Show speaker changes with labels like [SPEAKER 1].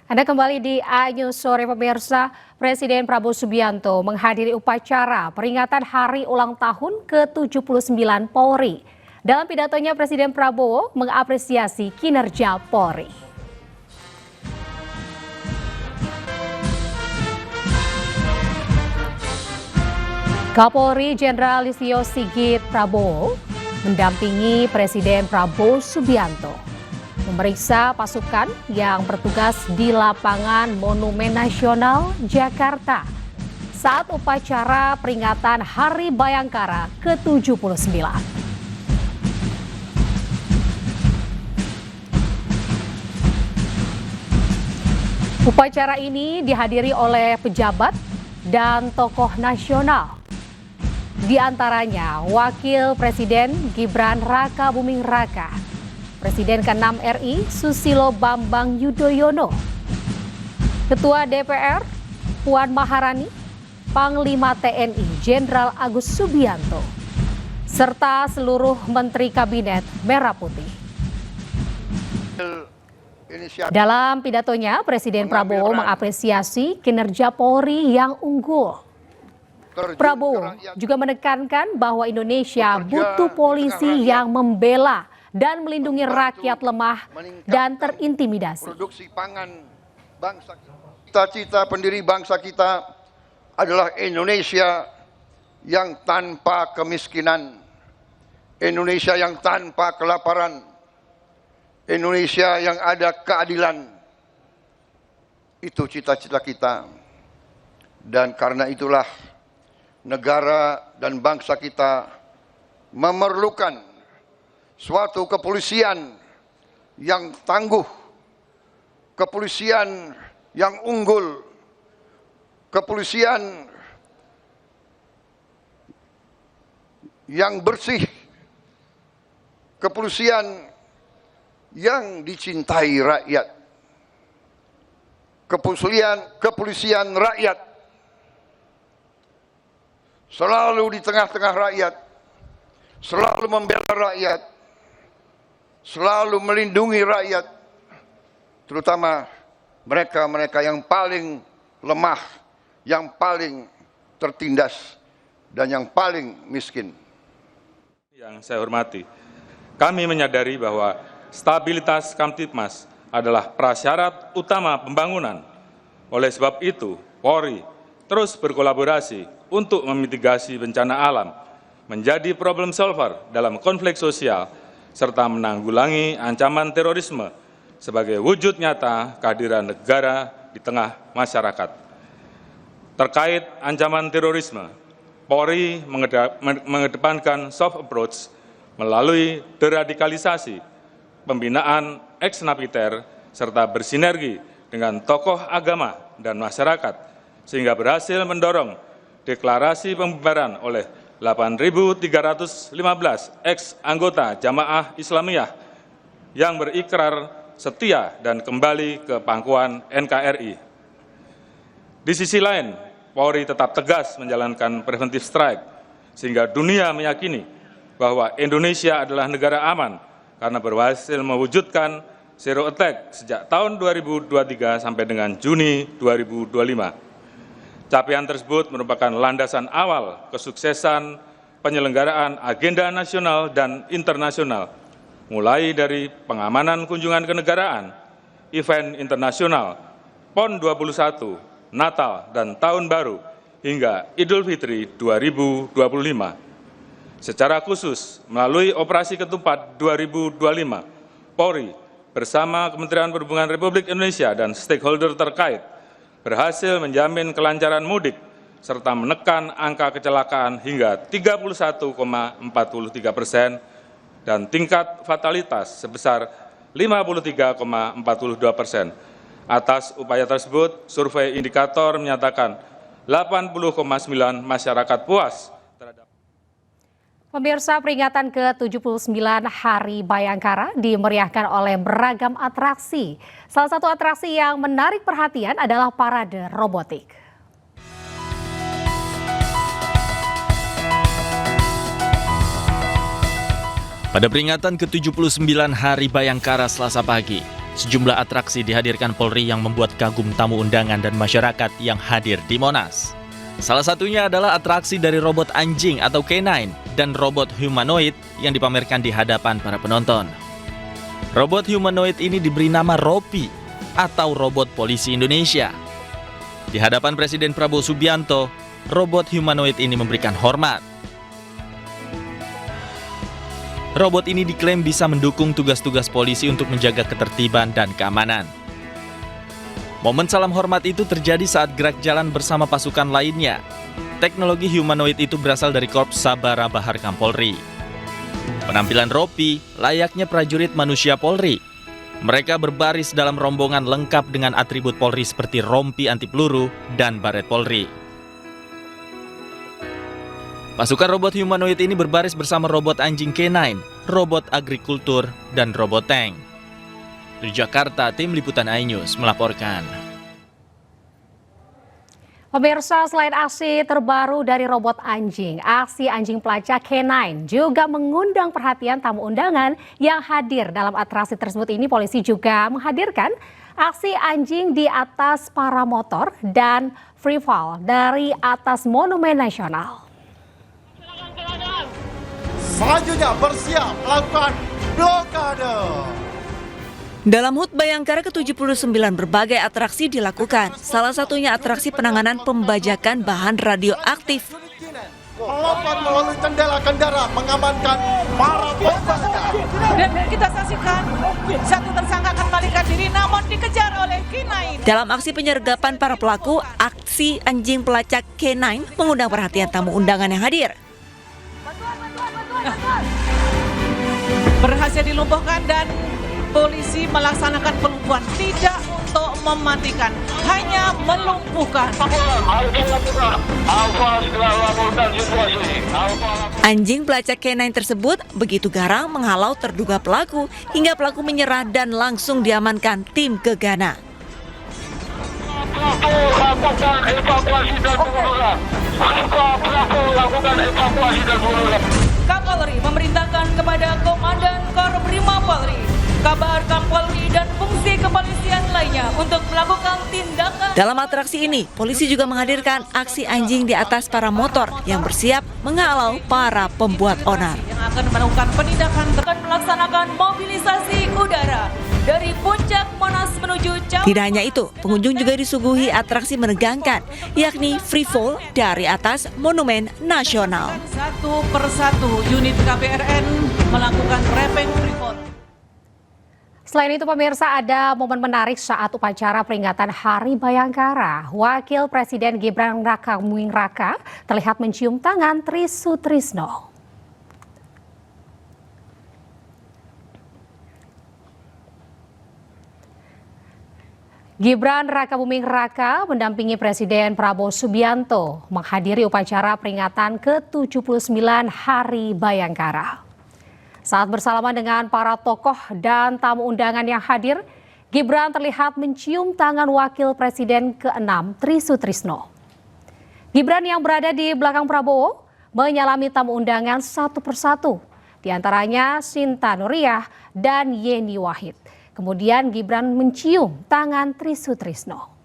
[SPEAKER 1] Anda kembali di A-News Sore pemirsa. Presiden Prabowo Subianto menghadiri upacara peringatan Hari Ulang Tahun ke-79 Polri. Dalam pidatonya, Presiden Prabowo mengapresiasi kinerja Polri. Kapolri Jenderal Listio Sigit Prabowo mendampingi Presiden Prabowo Subianto memeriksa pasukan yang bertugas di lapangan Monumen Nasional Jakarta saat upacara peringatan Hari Bayangkara ke-79. Upacara ini dihadiri oleh pejabat dan tokoh nasional. Di antaranya Wakil Presiden Gibran Rakabuming Raka, Presiden ke-6 RI Susilo Bambang Yudhoyono, Ketua DPR Puan Maharani, Panglima TNI Jenderal Agus Subianto, serta seluruh Menteri Kabinet Merah Putih. Dalam pidatonya, Presiden Prabowo mengapresiasi kinerja Polri yang unggul. Prabowo juga menekankan bahwa Indonesia butuh polisi yang membela dan melindungi rakyat lemah dan terintimidasi.
[SPEAKER 2] Produksi pangan bangsa kita. Cita-cita pendiri bangsa kita adalah Indonesia yang tanpa kemiskinan, Indonesia yang tanpa kelaparan, Indonesia yang ada keadilan. Itu cita-cita kita. Dan karena itulah negara dan bangsa kita memerlukan suatu kepolisian yang tangguh, kepolisian yang unggul, kepolisian yang bersih, kepolisian yang dicintai rakyat, kepolisian rakyat, selalu di tengah-tengah rakyat, selalu membela rakyat, selalu melindungi rakyat, terutama mereka-mereka yang paling lemah, yang paling tertindas, dan yang paling miskin.
[SPEAKER 3] Yang saya hormati, kami menyadari bahwa stabilitas Kamtipmas adalah prasyarat utama pembangunan. Oleh sebab itu, Polri terus berkolaborasi untuk memitigasi bencana alam, menjadi problem solver dalam konflik sosial, serta menanggulangi ancaman terorisme sebagai wujud nyata kehadiran negara di tengah masyarakat. Terkait ancaman terorisme, Polri mengedepankan soft approach melalui deradikalisasi, pembinaan ex-napiter, serta bersinergi dengan tokoh agama dan masyarakat, sehingga berhasil mendorong deklarasi pembubaran oleh 8.315 ex-anggota Jamaah Islamiyah yang berikrar setia dan kembali ke pangkuan NKRI. Di sisi lain, Polri tetap tegas menjalankan preventive strike, sehingga dunia meyakini bahwa Indonesia adalah negara aman karena berhasil mewujudkan zero attack sejak tahun 2023 sampai dengan Juni 2025. Capaian tersebut merupakan landasan awal kesuksesan penyelenggaraan agenda nasional dan internasional, mulai dari pengamanan kunjungan kenegaraan, event internasional, PON 21, Natal dan Tahun Baru, hingga Idul Fitri 2025. Secara khusus, melalui Operasi Ketupat 2025, Polri bersama Kementerian Perhubungan Republik Indonesia dan stakeholder terkait berhasil menjamin kelancaran mudik serta menekan angka kecelakaan hingga 31,43% dan tingkat fatalitas sebesar 53,42%. Atas upaya tersebut, survei indikator menyatakan 80,9% masyarakat puas terhadap.
[SPEAKER 1] Pemirsa, peringatan ke-79 Hari Bayangkara dimeriahkan oleh beragam atraksi. Salah satu atraksi yang menarik perhatian adalah parade robotik.
[SPEAKER 4] Pada peringatan ke-79 Hari Bayangkara Selasa pagi, Sejumlah atraksi dihadirkan Polri yang membuat kagum tamu undangan dan masyarakat yang hadir di Monas. Salah satunya adalah atraksi dari robot anjing atau K9 dan robot humanoid yang dipamerkan di hadapan para penonton. Robot humanoid ini diberi nama Ropi atau robot polisi Indonesia. Di hadapan Presiden Prabowo Subianto, robot humanoid ini memberikan hormat. Robot ini diklaim bisa mendukung tugas-tugas polisi untuk menjaga ketertiban dan keamanan. Momen salam hormat itu terjadi saat gerak jalan bersama pasukan lainnya. Teknologi humanoid itu berasal dari Korps Sabara Bahar Polri. Penampilan Ropi layaknya prajurit manusia Polri. Mereka berbaris dalam rombongan lengkap dengan atribut Polri seperti rompi anti peluru dan baret Polri. Pasukan robot humanoid ini berbaris bersama robot anjing K9, robot agrikultur, dan robot tank. Dari Jakarta, Tim Liputan iNews melaporkan.
[SPEAKER 1] Pemirsa, selain aksi terbaru dari robot anjing, aksi anjing pelacak K9 juga mengundang perhatian tamu undangan yang hadir. Dalam atraksi tersebut ini, polisi juga menghadirkan aksi anjing di atas para motor dan free fall dari atas Monumen Nasional.
[SPEAKER 5] Selanjutnya bersiap melakukan blokade.
[SPEAKER 6] Dalam HUT Bayangkara ke-79 berbagai atraksi dilakukan. Salah satunya atraksi penanganan pembajakan bahan radioaktif.
[SPEAKER 5] Melompat melalui jendela kendaraan mengamankan para pembakar.
[SPEAKER 7] Dan kita saksikan satu tersangka akan melarikan diri namun dikejar oleh K9.
[SPEAKER 6] Dalam aksi penyergapan para pelaku, aksi anjing pelacak K9 mengundang perhatian tamu undangan yang hadir.
[SPEAKER 7] Berhasil dilumpuhkan dan polisi melaksanakan pelumpuhan, tidak untuk mematikan, hanya melumpuhkan.
[SPEAKER 6] Anjing pelacak K9 tersebut begitu garang menghalau terduga pelaku hingga pelaku menyerah dan langsung diamankan tim Gegana.
[SPEAKER 7] Kapolri memerintahkan kepada Komandan Korprima Polri, Kabar Kampolri dan fungsi kepolisian lainnya untuk melakukan tindakan.
[SPEAKER 6] Dalam atraksi ini, polisi juga menghadirkan aksi anjing di atas para motor yang bersiap menghalau para pembuat onar.
[SPEAKER 7] Yang akan melakukan penindakan akan melaksanakan mobilisasi udara dari puncak Monas menuju Cawang.
[SPEAKER 6] Tidak hanya itu, pengunjung juga disuguhi atraksi menegangkan, yakni free fall dari atas Monumen Nasional.
[SPEAKER 7] Satu persatu unit KBRN melakukan rapping free fall.
[SPEAKER 1] Selain itu, pemirsa, ada momen menarik saat upacara peringatan Hari Bayangkara. Wakil Presiden Gibran Rakabuming Raka terlihat mencium tangan Tri Sutrisno. Gibran Rakabuming Raka mendampingi Presiden Prabowo Subianto menghadiri upacara peringatan ke-79 Hari Bayangkara. Saat bersalaman dengan para tokoh dan tamu undangan yang hadir, Gibran terlihat mencium tangan Wakil Presiden ke-6 Tri Sutrisno. Gibran yang berada di belakang Prabowo menyalami tamu undangan satu persatu, di antaranya Sinta Nuriyah dan Yeni Wahid. Kemudian Gibran mencium tangan Tri Sutrisno.